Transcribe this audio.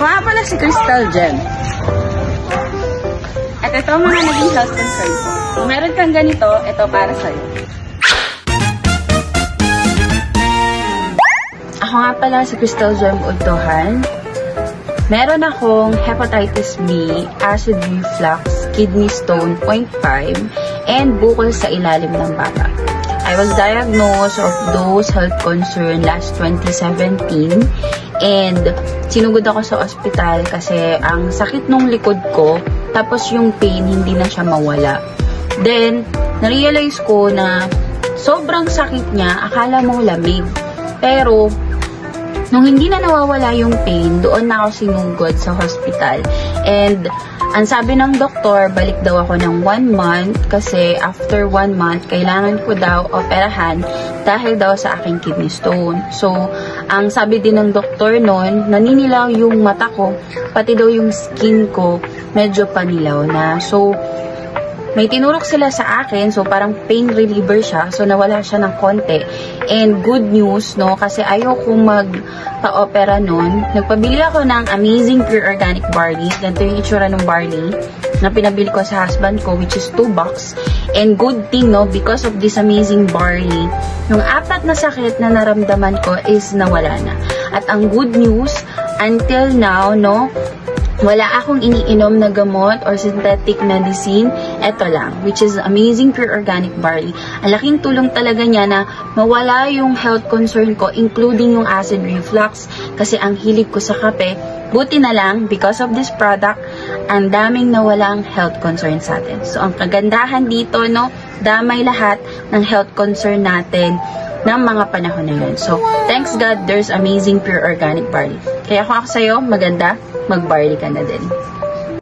Ako nga pala si Crystal Gem. At ito ang mga naging health concern ko. Kung meron kang ganito, ito para sa'yo. Ako nga pala si Crystal Gem Ultohan. Meron akong hepatitis B, acid reflux, kidney stone 0.5, and bukol sa ilalim ng bata. I was diagnosed of those health concern last 2017 and sinugod ako sa ospital kasi ang sakit nung likod ko tapos yung pain hindi na siya mawala. Then, na-realize ko na sobrang sakit niya, akala mo lamig. Pero, nung hindi na nawawala yung pain, doon na ako sinugod sa hospital. And, ang sabi ng doktor, balik daw ako ng 1 month kasi after 1 month, kailangan ko daw operahan dahil daw sa aking kidney stone. So, ang sabi din ng doktor noon, naninilaw yung mata ko, pati daw yung skin ko, medyo panilaw na. So, may tinurok sila sa akin, so parang pain reliever siya, so nawala siya ng konti. And good news, no, kasi ayaw kong magpa-opera nun. Nagpabili ako ng Amazing Pure Organic Barley. Ganito yung itsura ng barley na pinabili ko sa husband ko, which is 2 bucks. And good thing, no, because of this amazing barley, yung 4 na sakit na naramdaman ko is nawala na. At ang good news, until now, no, wala akong iniinom na gamot or synthetic medicine. Ito lang, which is Amazing Pure Organic Barley. Ang laking tulong talaga niya na mawala yung health concern ko, including yung acid reflux. Kasi ang hilig ko sa kape, buti na lang, because of this product, ang daming nawalang health concern sa atin. So, ang kagandahan dito, no, damay lahat ng health concern natin ng mga panahon na yun. So, thanks God, there's Amazing Pure Organic Barley. Kaya kung ako sa'yo, maganda, mag-barley ka na din.